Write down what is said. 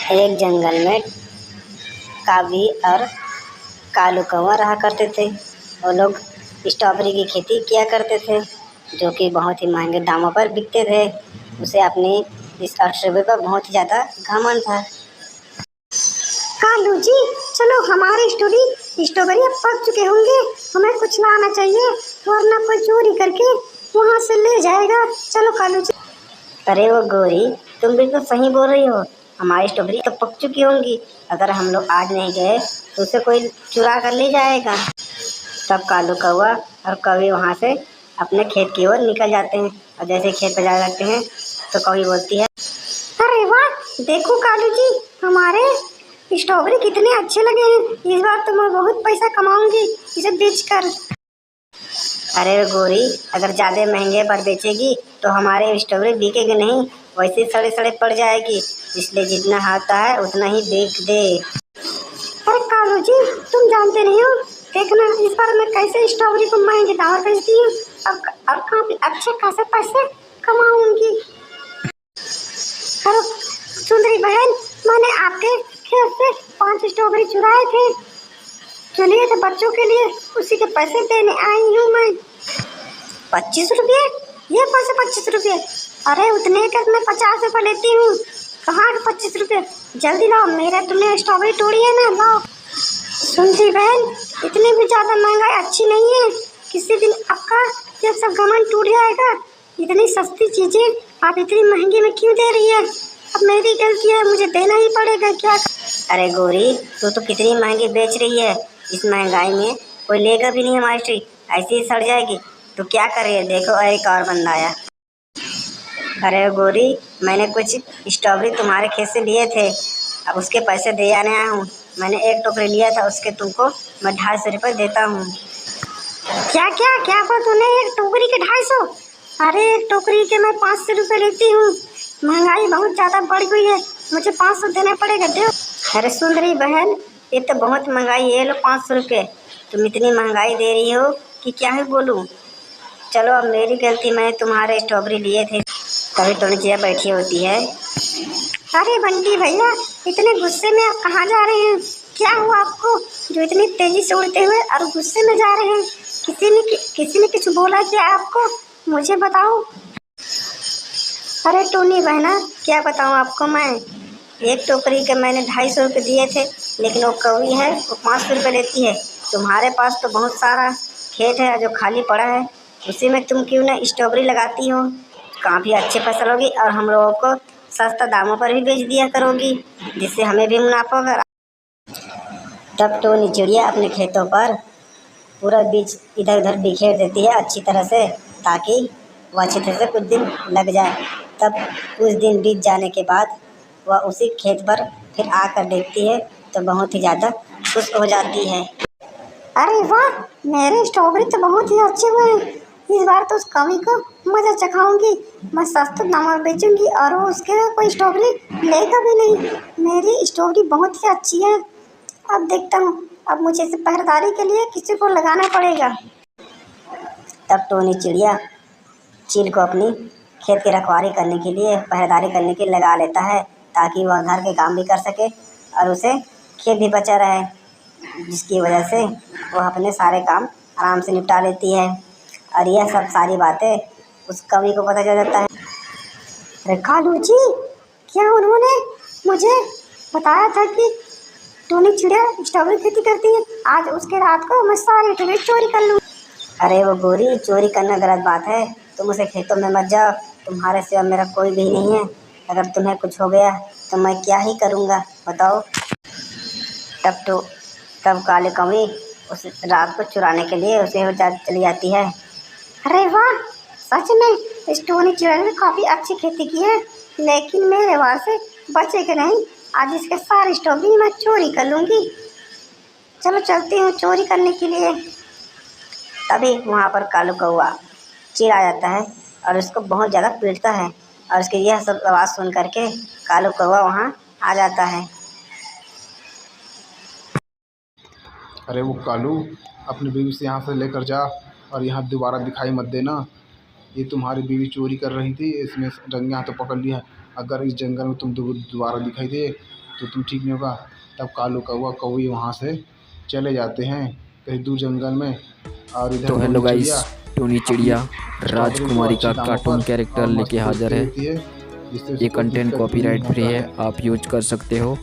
एक जंगल में कावी और कालू कौवा रहा करते थे। वो लोग स्ट्रॉबेरी की खेती किया करते थे, जो कि बहुत ही महंगे दामों पर बिकते थे। उसे अपनी इस स्ट्रॉबेरी पर बहुत ही ज़्यादा घमंड था। कालू जी, चलो हमारे स्ट्रॉबेरी अब पक चुके होंगे, हमें कुछ लाना चाहिए वरना कोई चोरी करके वहाँ से ले जाएगा। चलो कालू जी। अरे वो गोरी, तुम बिल्कुल सही बोल रही हो, हमारी स्ट्रॉबेरी तो पक चुकी होंगी। अगर हम लोग आज नहीं गए तो उसे कोई चुरा कर ले जाएगा। तब कालू कौवा और कौवी वहाँ से अपने खेत की ओर निकल जाते हैं, और जैसे खेत पर जा जाते हैं तो कौवी बोलती है, अरे वाह, देखो कालू जी, हमारे स्ट्रॉबेरी कितने अच्छे लगे हैं। इस बार तो मैं बहुत पैसा कमाऊंगी इसे बेचकर। अरे गोरी, अगर ज़्यादा महंगे पर बेचेगी तो हमारे स्ट्रॉबेरी बिकेगी नहीं, वैसे सड़े सड़े पड़ जाएगी। इसलिए जितना आता है उतना ही बेच दे। अरे कालू जी, तुम जानते नहीं हो, देखना इस बार मैं कैसे स्ट्रॉबेरी को महंगे दाम पर बेचती हूँ और काफी अच्छे खासे पैसे कमाऊंगी। अरे सुंदरी बहन, मैंने आपके खेत से 5 स्ट्रॉबेरी चुराए थे, जो लिए थे बच्चों के लिए, उसी के पैसे देने आई हूँ मैं। 25 रुपये? ये कौन से 25 रुपये? अरे उतने का मैं 50 रुपये लेती हूँ, कहाँ के 25 रुपये? जल्दी लाओ, मेरा तुमने स्ट्रॉबेरी तोड़ी है ना, लाओ। सुंदरी बहन, इतनी भी ज़्यादा महंगाई अच्छी नहीं है, किसी दिन आपका ये सब घमंड टूट जाएगा। इतनी सस्ती चीज़ें आप इतनी महंगी में क्यों दे रही है? अब मेरी गलती है, मुझे देना ही पड़ेगा क्या? अरे गोरी, तू तो कितनी महंगी बेच रही है, इस महंगाई में कोई लेगा भी नहीं हमारी स्ट्री, ऐसे ही सड़ जाएगी। तो क्या कर रही है? देखो एक और बंदा आया। अरे गोरी, मैंने कुछ स्ट्रॉबेरी तुम्हारे खेत से लिए थे, अब उसके पैसे दे आने आया हूँ। मैंने एक टोकरी लिया था, उसके तुमको मैं 250 रुपये देता हूँ। क्या क्या क्या पर तूने एक टोकरी के 250? अरे एक टोकरी के मैं 500 रुपये लेती हूँ, महंगाई बहुत ज़्यादा बढ़ गई है, मुझे 500 देना पड़ेगा, दे। अरे सुंदरी बहन, ये तो बहुत महंगाई है, लो 500 रुपये। तुम इतनी महंगाई दे रही हो कि क्या ही बोलूँ। चलो अब मेरी गलती, मैंने तुम्हारे स्ट्रॉबेरी लिए थे। कभी थोड़ी चीज़ें बैठी होती है। अरे बंटी भैया, इतने गुस्से में आप कहाँ जा रहे हैं? क्या हुआ आपको जो इतनी तेजी से उड़ते हुए और गुस्से में जा रहे हैं? किसी ने कुछ बोला क्या आपको? मुझे बताओ। अरे टोनी बहना, क्या बताऊँ आपको मैं। एक टोकरी के मैंने 250 रुपये दिए थे, लेकिन वो कौवी है, वो 500 रुपये लेती है। तुम्हारे पास तो बहुत सारा खेत है जो खाली पड़ा है, उसी में तुम क्यों ना स्ट्रॉबेरी लगाती हो, काफ़ी अच्छी फसल होगी और हम लोगों को सस्ता दामों पर भी बेच दिया करोगी, जिससे हमें भी मुनाफा होगा। तब टोनी चिड़िया अपने खेतों पर पूरा बीज इधर उधर बिखेर देती है अच्छी तरह से, ताकि वह अच्छी तरह से कुछ दिन लग जाए। तब कुछ दिन बीत जाने के बाद वह उसी खेत पर फिर आकर देखती है तो बहुत ही ज़्यादा खुश हो जाती है। अरे वाह, मेरे स्ट्रॉबेरी तो बहुत ही अच्छे हुए हैं। इस बार तो उस कवि को मजा चखाऊंगी, मैं सस्ते दाम में बेचूंगी और वो उसके कोई स्ट्रॉबेरी लेगा भी नहीं। मेरी स्ट्रॉबेरी बहुत ही अच्छी है। अब देखता हूँ, अब मुझे इसे पहरेदारी के लिए किसी को लगाना पड़ेगा। तब टोनी चिड़िया चील को अपनी खेत की रखवाली करने के लिए, पहरेदारी करने के लिए लगा लेता है, ताकि वह घर के काम भी कर सके और उसे खेत भी बचा रहे, जिसकी वजह से वह अपने सारे काम आराम से निपटा लेती है। और यह सब सारी बातें उस कवि को पता चल जाता है। अरे कालू जी, क्या उन्होंने मुझे बताया था कि टोनी चिड़िया स्ट्रॉबेरी खेती करती है? आज उसके रात को मैं सारी स्ट्रॉबेरी चोरी कर लूँ। अरे वो गोरी, चोरी करना गलत बात है, तुम उसे खेतों में मत जाओ, तुम्हारे सिवा मेरा कोई भी नहीं है। अगर तुम्हें कुछ हो गया तो मैं क्या ही करूँगा, बताओ। तब काली कौवी उस रात को चुराने के लिए उसे चली जाती है। अरे वाह, सच में इस टोनी चिड़िया ने काफी अच्छी खेती की है, लेकिन मेरे वहां से बचेगा नहीं। आज इसके सारी स्ट्रॉबेरी मैं चोरी कर लूंगी। चलो चलती हूँ चोरी करने के लिए। तभी वहाँ पर कालू कौवा चिढ़ आ जाता है और उसको बहुत ज़्यादा पीटता है, और उसकी यह सब आवाज़ सुन करके कालू कौवा वहाँ आ जाता है। अरे वो कालू, अपनी बीवी से यहाँ से लेकर जा और यहाँ दोबारा दिखाई मत देना। ये तुम्हारी बीवी चोरी कर रही थी, इसमें रंगे हाथों पकड़ लिया। अगर इस जंगल में तुम दोबारा दिखाई दे तो तुम ठीक नहीं होगा। तब कालू कौवा कौवी वहाँ से चले जाते हैं कहीं दूर जंगल में। और इधर तो हेलो टोनी गाइस, चिड़िया टोनी चिड़िया स्ट्रॉबेरी को राजकुमारी अच्छे का दामों कार्टून पर कैरेक्टर और लेके मजबूत हाजिर दे है। देती है, जिससे ये उसे कोई कंटेंट दिक्कत भी नहीं कॉपीराइट फ्री होता है, आप यूज कर सकते हो।